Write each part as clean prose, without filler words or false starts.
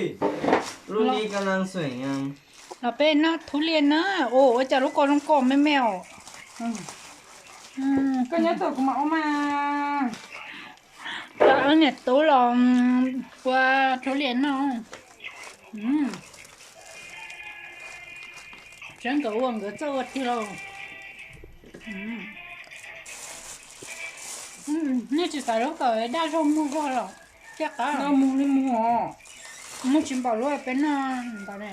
ยรุ่นนี้กำลังสวยงามเราเป็นนะทุเรียนนะโอ้จะลูกกอนไม่แมวก็เนี้ยตัวกูมาเอามาแล้วเนี่ยตัวลองว่าทุเรียนเนาะฉันก็ว่างก็เจ้าที่เรานี่จะใส่ลูกก็ได้ชมมุกก็หรอเจ้าก็เรามูนี่มูอ๋อมุกชิมบอกเลยเป็นนะตอนนี้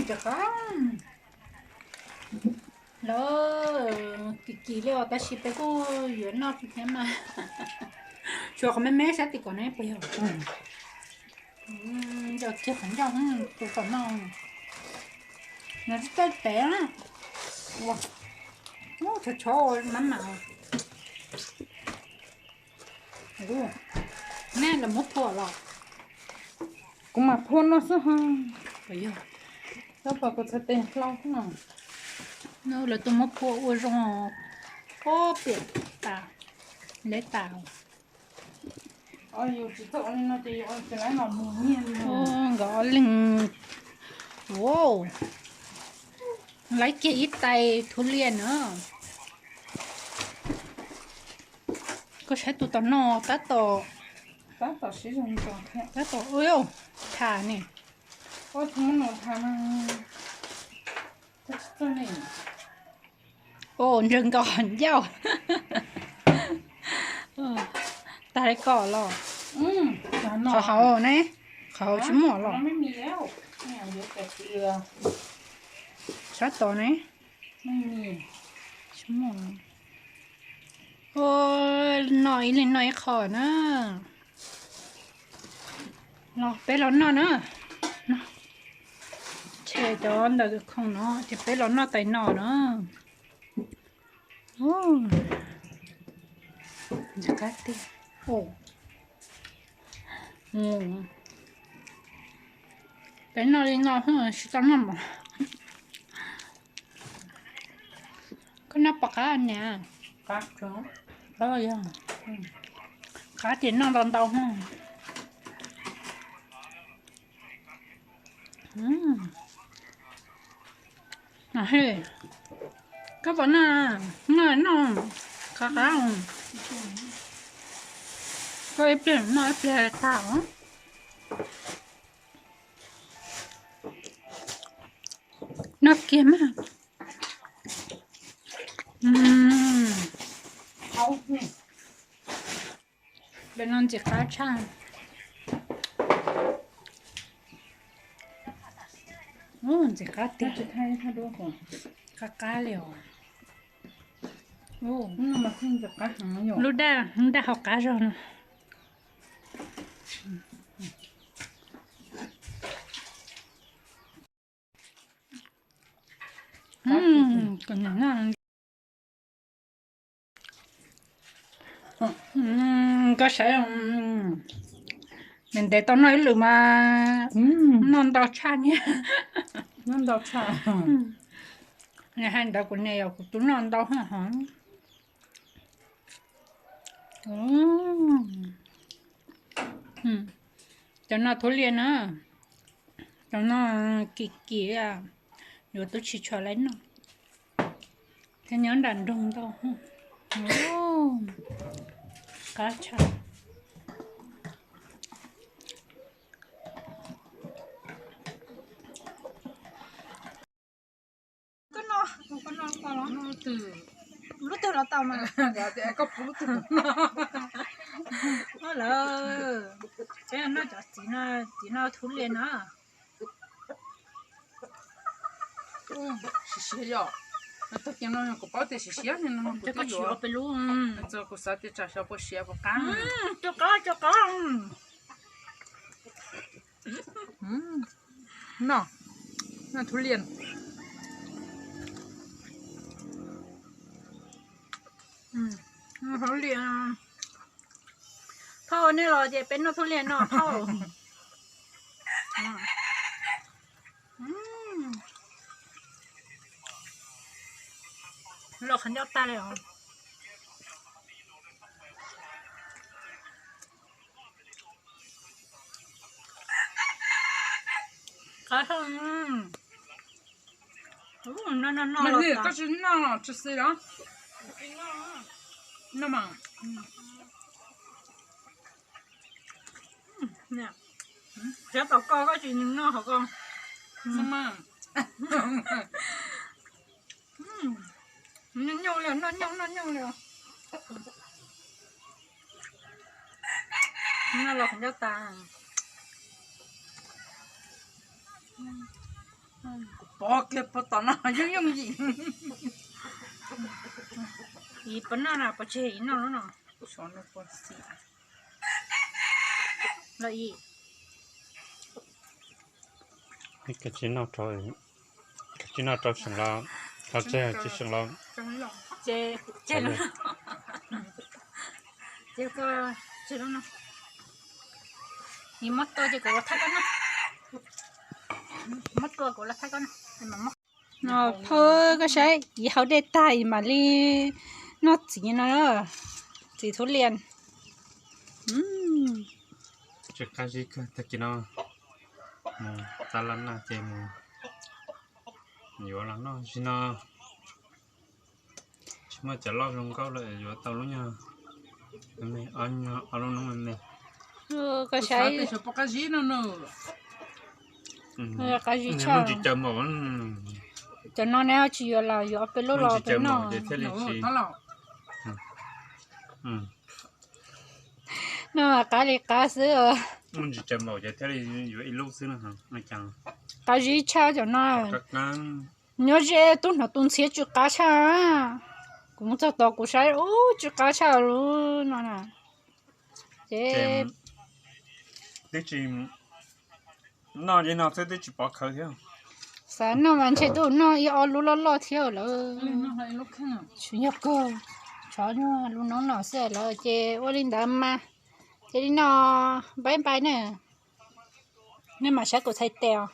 เจ้าก็แล้วกี่เลี้ยวแต่ชิไปก็อยู่นอกเนี่ยมาชัวร์เขาไม่ใช่ติดก่อนนะไปเหรอเดี๋ยวเจ็บหันยาวตัวก่อนนอนน่าจะได้แต่นะว้าโอ้ชอมันหนาวโอ้แม่ละมุดถั่วหรอกกูมาพ่นเนาะซะฮะไปเหรอแล้วปกติเราขนาดเนอะแล้วตัวมุดถั่วอ้วนรองก็เปลี่ยนตาเล็กตาอ๋ออยู่ที่ตัวนี้น่าจะอยู่ที่ไหนหนอนมูนี่โอ้ก็ลิงว้าวไล่เกี่ยไตทุเรียนเนอะก็ใช้ตัวต่อนอตาต่อต่อสิจังจังแค่ตาต่อโอ้ยถ่านี่ก็ทั้งหมดทำก็ตัวนี้โอ้ยังก่อนเย้าตายก่อนหรอเขาเนี่ยเขาชิมหมอหรอไม่มีแล้วเนี่ยเดี๋ยวแต่เกลือชัดต่อเนี่ยไม่มีชิมหมอโอ้หน่อยเลยหน่อยขอนะรอไปแล้วนอนนะเชจอนเด็กของเนาะจะไปแล้วนอนแต่นอนเนาะโอ้จะกัดดิโอ้เป็นนอนเลยนอนหัวชิตามันบ่ก็นับปากกาเนี่ยกักจังก็ยังขาเตียนนอนตอนเตาห้องเฮ้ยก็บอกน่ะน่ะน้องขาก็เปลี่ยนน้อยเปลี่ยนขาวน่าเกลียดมากเขาเนี่ยเป็นนอนจิขาช่างโอ้จิขาตีจะให้ถ้าดูก่อนกาเหลียวโอ้นี่มาขึ้นจากกักหางอยู่รู้ได้เขากาจอนก็อย่างนั้นก็ใช่เป็นแต่ตอนน้อยหรือมานอนดอชาเนี่ยนั่นดอกชาเนี่ยให้ดอกคนเนี่ยเอาตุนนอนดอกหอมจะนอนทุเรียนนะจะนอนกี่อ่ะอยู่ตัวชิชอะไรเนาะแค่ย้อนดันดงดอกโอ้กาชาก็นอนก่อนเนาะรู้ตัวเราเต่ามาแต่ก็พูดถึงฮัลโหลเจ้าน่าจะจีน่าทุเรียนนะ谢谢呀。那他见到那个包的是谢呢，那这个去了不路这个啥的，这小不谢不干。这个那ทุเรียนทุเรียนพ่อเนี่ยเราจะเป็นทุเรียนเนาะพ่อเราขันยอดตาเลยเหรอ nó mà lọt gì à. có chín nào chứ gì đó nó mà nè sẽ tao coi có chuyện nó hả con nó mà nó nhung liền nó nhung liền nó lọt cho ta bỏ kia bỏ tao nó giống gì gì bữa nào nào bữa chế nó nó cho nó bỏ xì là gì cái chuyện nào trời cái chuyện nào trời sừng laoเขาเจ๊ที่สงเรา trong lòng chế nó chế có chế nó thì mất tôi chỉ có thắt nó mất tôi cũng là thắt nó mà mất nó phơi cái sai gì hậu để tay mà đi nó chỉ nó chỉ thốt liềnจะข้าศึกตะกี้เนาะตาลันน่ะเจมอยู่หลังเนาะชิเนาะชิมาจะรอบลงก็เลยอยู่ตาลุเนี่ยไม่อันอันนู้นไม่ cái sai sai thì sẽ bỏ cái gì nữa cái gì nhưng cho mà chỉ chậm một cho nó neo chỉ là giờ bên lô lò bên nó nó là nó là cái gì cái sữa mình chỉ chậm một giờ thế thìอยู่อีลูกซื้อนะฮะไม่จัง cái gì cho nó các ngán nhớ gì nó tuần xế chụp cá cha cũng cho tao cũng sai ô chụp cá cha luôn nó nè thế thế chỉ nó gì nào thế chỉ bỏ khơi thôi sáng nó mà chơi đồ nó yêu lú lo theo là nó hay lúc khác nào chủ nhật cơ chó nó lú nó sẽ là chơi ô linh đam mà chơi đi nó bye bye nè nhưng mà sẽ có thay tèo